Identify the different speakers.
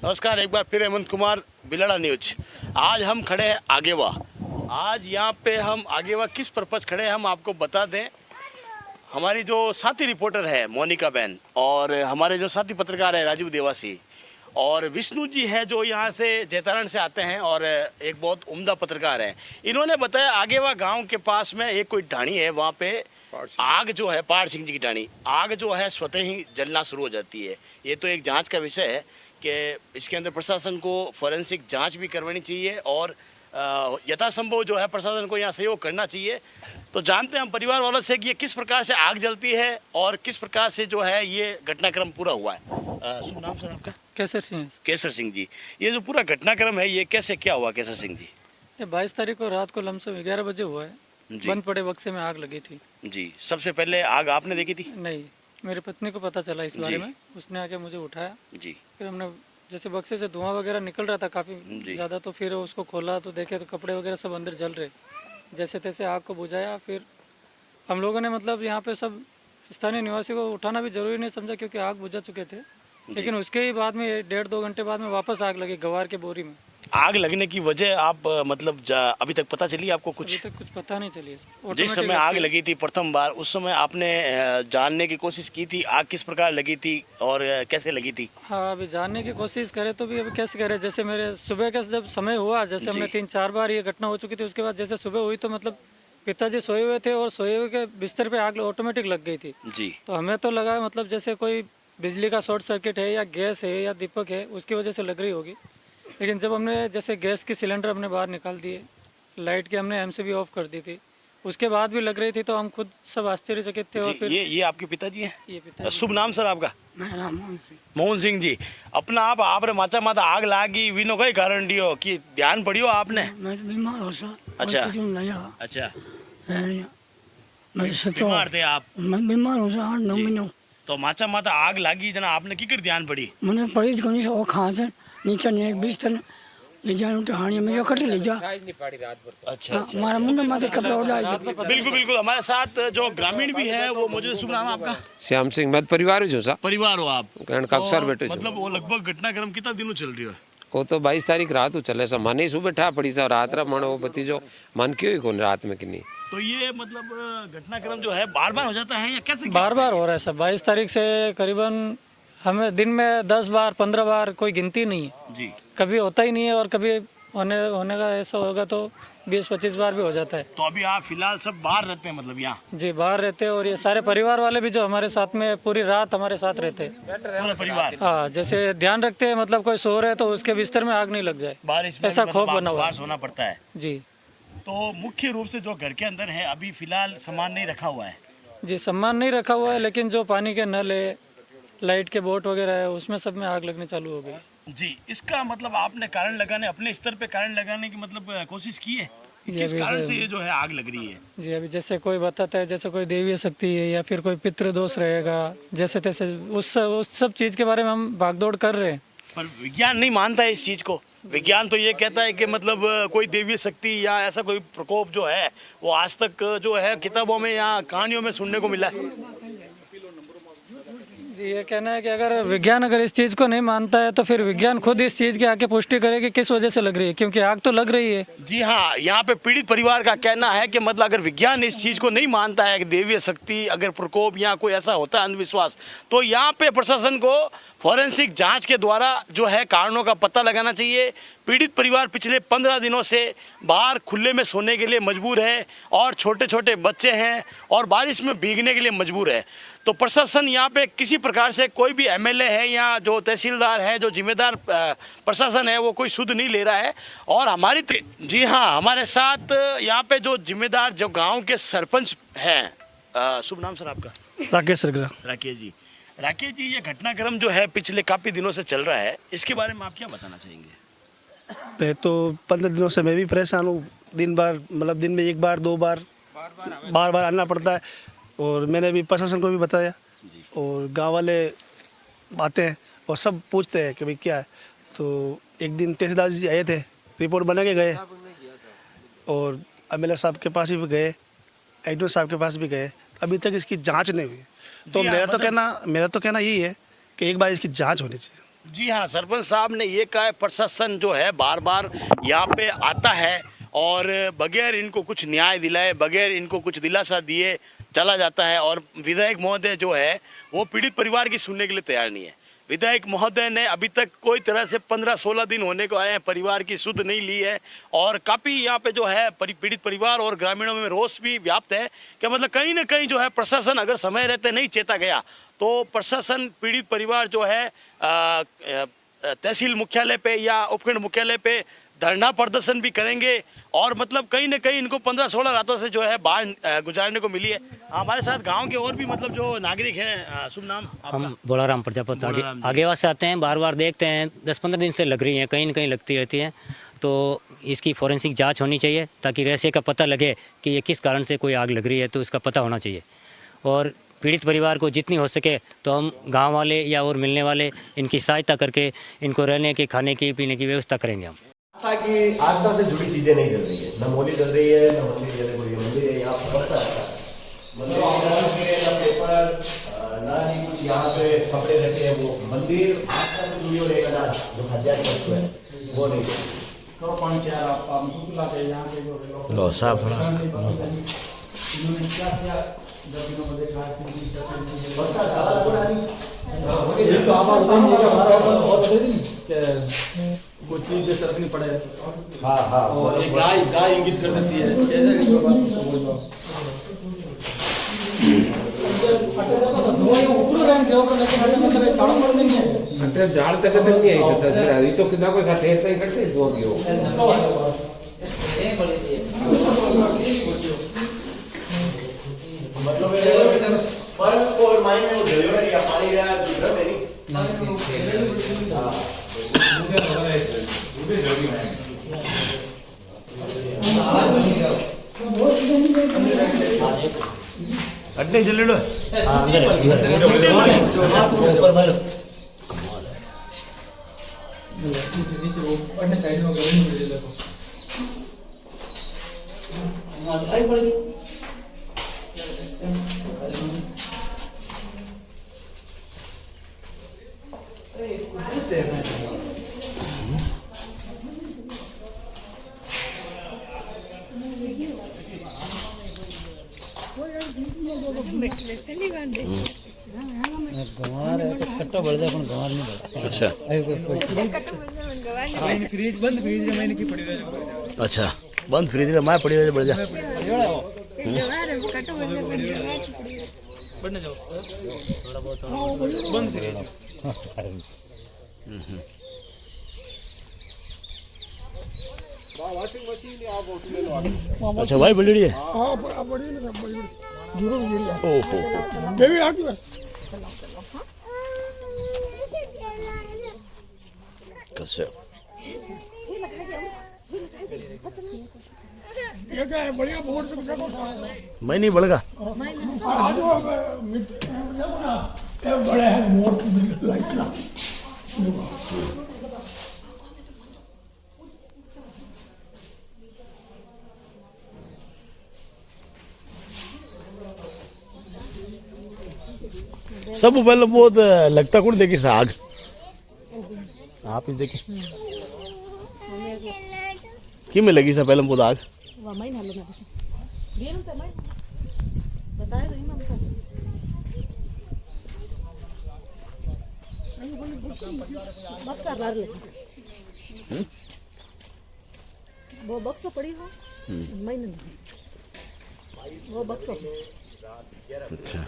Speaker 1: नमस्कार, एक बार फिर हेमंत कुमार, बिलाड़ा न्यूज। आज हम खड़े हैं आगेवा। आज यहाँ पे हम आगेवा किस पर्पज खड़े हैं हम आपको बता दें। हमारी जो साथी रिपोर्टर है मोनिका बहन और हमारे जो साथी पत्रकार है राजीव देवासी और विष्णु जी है जो यहाँ से जैतारण से आते हैं और एक बहुत उम्दा पत्रकार है। इन्होंने बताया आगेवा गांव के पास में एक कोई ढाणी है, वहाँ पे आग जो है, पहाड़ सिंह जी की ढाणी, आग जो है स्वतः ही जलना शुरू हो जाती है। ये तो एक जांच का विषय है कि इसके अंदर प्रशासन को फॉरेंसिक जांच भी करवानी चाहिए और यथासंभव जो है प्रशासन को यहाँ सहयोग करना चाहिए। तो जानते हैं हम परिवार वालों से कि ये किस प्रकार से आग जलती है और किस प्रकार से जो है ये घटनाक्रम पूरा हुआ है। शुभ नाम सर आपका?
Speaker 2: केसर सिंह।
Speaker 1: केसर सिंह जी, ये जो पूरा घटनाक्रम है ये कैसे क्या हुआ केसर सिंह जी?
Speaker 2: ये 22 तारीख को रात को लमसम 11 बजे हुआ है। बंद पड़े बक्से में आग लगी थी
Speaker 1: जी। सबसे पहले आग आपने देखी थी?
Speaker 2: नहीं, मेरी पत्नी को पता चला इस बारे में, उसने आके मुझे उठाया
Speaker 1: जी।
Speaker 2: फिर हमने जैसे बक्से से धुआं वगैरह निकल रहा था काफ़ी ज़्यादा, तो फिर उसको खोला तो देखे तो कपड़े वगैरह सब अंदर जल रहे। जैसे तैसे आग को बुझाया। फिर हम लोगों ने मतलब यहाँ पे सब स्थानीय निवासी को उठाना भी जरूरी नहीं समझा क्योंकि आग बुझा चुके थे। लेकिन उसके ही बाद में 1.5-2 घंटे बाद में वापस आग लगी गवार के बोरी में।
Speaker 1: आग लगने की वजह आप मतलब अभी तक पता चली आपको? कुछ
Speaker 2: अभी तक कुछ पता नहीं चली।
Speaker 1: जिस समय आग लगी थी प्रथम बार, उस समय आपने जानने की कोशिश की थी आग किस प्रकार लगी थी और कैसे लगी थी?
Speaker 2: हाँ, अभी जानने की कोशिश करे तो भी अभी कैसे करे। जैसे मेरे सुबह का जब समय हुआ, जैसे हमने 3-4 बार ये घटना हो चुकी थी, उसके बाद जैसे सुबह हुई तो मतलब पिताजी सोए हुए थे और सोए हुए के बिस्तर पे आग ऑटोमेटिक लग गई थी जी। तो हमें तो लगा मतलब जैसे कोई बिजली का शॉर्ट सर्किट है या गैस है या दीपक है, उसकी वजह से लग रही होगी। लेकिन जब हमने जैसे गैस की सिलेंडर हमने बाहर निकाल दिए, लाइट की हमने एमसीबी ऑफ कर दी थी, उसके बाद भी लग रही थी, तो हम खुद सब आश्चर्यचकित थे। और फिर
Speaker 1: ये आपके पिताजी हैं?
Speaker 2: ये पिताजी।
Speaker 1: शुभ नाम सर आपका? मोहन सिंह जी। अपना आप माचा माता आग लागी विनो कई कारण दियो कि ध्यान पड़ियो आपने?
Speaker 3: मैं बीमार हो सा।
Speaker 1: अच्छा
Speaker 3: अच्छा,
Speaker 1: बीमार थे आप?
Speaker 3: मैं बीमार हो सा 8-9 महीनों।
Speaker 1: तो माचा माता आग लागी जना आपने की कर ध्यान पड़ी?
Speaker 3: मैंने पड़ी कोनी से ओ खास नीचे ने एक बिस्तर ले जा टहानी में कटे ले जा।
Speaker 1: अच्छा,
Speaker 3: हमारा मुंडा माथे कपड़ा उड़ा।
Speaker 1: बिल्कुल बिल्कुल। हमारे साथ जो ग्रामीण भी है वो मौजूद। शुभ नाम आपका?
Speaker 4: श्याम सिंह। मैं परिवार जो सा
Speaker 1: परिवार हो आप?
Speaker 4: काक्सर बेटे
Speaker 1: मतलब वो लगभग घटनाक्रम कितना दिनों चल रही है?
Speaker 4: वो तो 22 तारीख रात को चले सा, मन ही सुबह ठा पड़ी सा, रात रा मन वो भतीजो मन क्यों ही कौन रात में किन्नी।
Speaker 1: तो ये मतलब घटनाक्रम जो है बार बार हो जाता है या कैसे?
Speaker 2: बार बार हो रहा है सब। 22 तारीख से करीबन हमें दिन में 10 बार 15 बार कोई गिनती नहीं है
Speaker 1: जी।
Speaker 2: कभी होता ही नहीं है और कभी होने का ऐसा होगा तो 20-25 बार भी हो जाता है।
Speaker 1: तो अभी आप फिलहाल सब बाहर रहते हैं मतलब यहाँ?
Speaker 2: जी, बाहर रहते हैं। और ये सारे परिवार वाले भी जो हमारे साथ में पूरी रात हमारे साथ रहते हैं,
Speaker 1: पूरा परिवार।
Speaker 2: हाँ, जैसे ध्यान रखते हैं मतलब कोई सो रहे तो उसके बिस्तर में आग नहीं लग जाए,
Speaker 1: बारिश में
Speaker 2: ऐसा
Speaker 1: मतलब
Speaker 2: खौफ बना हुआ
Speaker 1: बाहर
Speaker 2: है
Speaker 1: सोना पड़ता है
Speaker 2: जी।
Speaker 1: तो मुख्य रूप से जो घर के अंदर है अभी फिलहाल सामान नहीं रखा हुआ है
Speaker 2: जी, सामान नहीं रखा हुआ है, लेकिन जो पानी के नल है, लाइट के बोर्ड वगैरह है, उसमें सब में आग लगने चालू हो गई
Speaker 1: जी। इसका मतलब आपने कारण लगाने, अपने स्तर पे कारण लगाने की मतलब कोशिश की है किस कारण से ये जो है आग लग रही है?
Speaker 2: जी, अभी जैसे कोई बताता है जैसे कोई देवीय शक्ति है या फिर कोई पितृ दोष रहेगा, जैसे तैसे उस सब चीज़ के बारे में हम भागदौड़ कर रहे हैं।
Speaker 1: पर विज्ञान नहीं मानता है इस चीज़ को। विज्ञान तो ये कहता है कि मतलब कोई देवीय शक्ति या ऐसा कोई प्रकोप जो है वो आज तक जो है किताबों में या कहानियों में सुनने को मिला है।
Speaker 2: जी, ये कहना है कि अगर विज्ञान अगर इस चीज़ को नहीं मानता है तो फिर विज्ञान खुद इस चीज़ की आके पुष्टि करे कि किस वजह से लग रही है, क्योंकि आग तो लग रही है।
Speaker 1: जी हाँ, यहाँ पे पीड़ित परिवार का कहना है कि मतलब अगर विज्ञान इस चीज़ को नहीं मानता है कि देवीय शक्ति अगर प्रकोप या कोई ऐसा होता है अंधविश्वास, तो यहाँ पे प्रशासन को फॉरेंसिक जांच के द्वारा जो है कारणों का पता लगाना चाहिए। पीड़ित परिवार पिछले 15 दिनों से बाहर खुले में सोने के लिए मजबूर है और छोटे छोटे बच्चे हैं और बारिश में भीगने के लिए मजबूर है। तो प्रशासन यहाँ पे किसी प्रकार से, कोई भी एमएलए है या जो तहसीलदार है, जो जिम्मेदार प्रशासन है, वो कोई सुध नहीं ले रहा है। और हमारी जी हाँ, हमारे साथ यहाँ पे जो जिम्मेदार जो गाँव के सरपंच हैं। शुभ नाम सर आपका?
Speaker 5: राकेश सरगरा।
Speaker 1: राकेश जी। राकेश जी, ये घटनाक्रम जो है पिछले काफ़ी दिनों से चल रहा है, इसके बारे में आप क्या बताना चाहेंगे?
Speaker 5: मैं तो 15 दिनों से मैं भी परेशान हूँ। दिन भर मतलब दिन में 1 बार 2 बार बार बार आना पड़ता है। और मैंने भी प्रशासन को भी बताया और गांव वाले आते हैं और सब पूछते हैं कि भाई क्या है। तो एक दिन तहसीलदार जी आए थे, रिपोर्ट बना के गए और एमएलए साहब के पास भी गए, एडीओ साहब के पास भी गए। अभी तक इसकी जांच नहीं हुई। तो मेरा तो कहना यही है कि एक बार इसकी जांच होनी चाहिए।
Speaker 1: जी हाँ, सरपंच साहब ने ये कहा है प्रशासन जो है बार बार यहाँ पे आता है और बगैर इनको कुछ न्याय दिलाए, बगैर इनको कुछ दिलासा दिए चला जाता है। और विधायक महोदय जो है वो पीड़ित परिवार की सुनने के लिए तैयार नहीं है। विधायक महोदय ने अभी तक कोई तरह से 15-16 दिन होने को आए हैं, परिवार की सुध नहीं ली है। और काफ़ी यहाँ पे जो है पीड़ित परिवार और ग्रामीणों में रोष भी व्याप्त है कि मतलब कहीं ना कहीं जो है प्रशासन अगर समय रहते नहीं चेता गया तो प्रशासन पीड़ित परिवार जो है तहसील मुख्यालय पे या उपखंड मुख्यालय पे धरना प्रदर्शन भी करेंगे। और मतलब कहीं ना कहीं इनको 15-16 रातों से जो है बाढ़ गुजारने को मिली है। हमारे साथ गांव के और भी मतलब जो नागरिक हैं, शुभ नाम आपका?
Speaker 6: हम बोलाराम प्रजापति आगे से आते हैं, बार बार देखते हैं, 10-15 दिन से लग रही हैं, कहीं न कहीं लगती रहती हैं। तो इसकी फॉरेंसिक जांच होनी चाहिए ताकि रहस्य का पता लगे कि ये किस कारण से कोई आग लग रही है, तो इसका पता होना चाहिए। और पीड़ित परिवार को जितनी हो सके तो हम गांव वाले या और मिलने वाले इनकी सहायता करके इनको रहने की, खाने की, पीने की व्यवस्था करेंगे। हम
Speaker 7: आस्था से जुड़ी चीजें नहीं जल रही है, न मोली जल रही है, न मंदिर जल रही है। मंदिर है यहाँ पर मंदिर ना पेपर ना ही कुछ यहाँ पे कपड़े रखे हैं। वो मंदिर आस्था से जुड़ी और एक अनाज जो हत्या वस्तु है वो नहीं
Speaker 5: कुछ चीज जैसे रखनी पड़े।
Speaker 7: हाँ हाँ,
Speaker 5: और एक गाय इंगित कर सकती है।
Speaker 4: झाड़ तक नहीं आई सकता सर, अभी तो कितना कोई साथ ही करते जो भी हो।
Speaker 7: मतलब पर और मायने वो जलियो ना या पानी या जो है नहीं।
Speaker 1: अड्डे चले लो। अच्छा
Speaker 5: फ्रीज बंद, फ्रीज में की पड़ी रहे।
Speaker 1: अच्छा बंद फ्रीज में मैं पड़ी रहे बढ़ जा
Speaker 5: बढ़ने जाओ थोड़ा बहुत बंद। वॉशिंग मशीन आप ऑटो ले लो।
Speaker 1: अच्छा भाई बड़ी है।
Speaker 5: हां बड़ी है, बड़ी जरूर बड़ी है।
Speaker 1: ओहो
Speaker 5: बेबी आ गई बस।
Speaker 1: कैसे
Speaker 5: ये क्या है, बढ़िया बोर्ड पे देखो।
Speaker 1: मैं नहीं बढ़ेगा।
Speaker 5: आज वो बड़े हैं मोट लाइट ना।
Speaker 1: सब पहले बहुत लगता कौन देखी सा आग आप इस देखी कि में लगी सा पहले बहुत आग
Speaker 8: वो बक्सा पड़ी हो महीने वो बक्सा
Speaker 1: अच्छा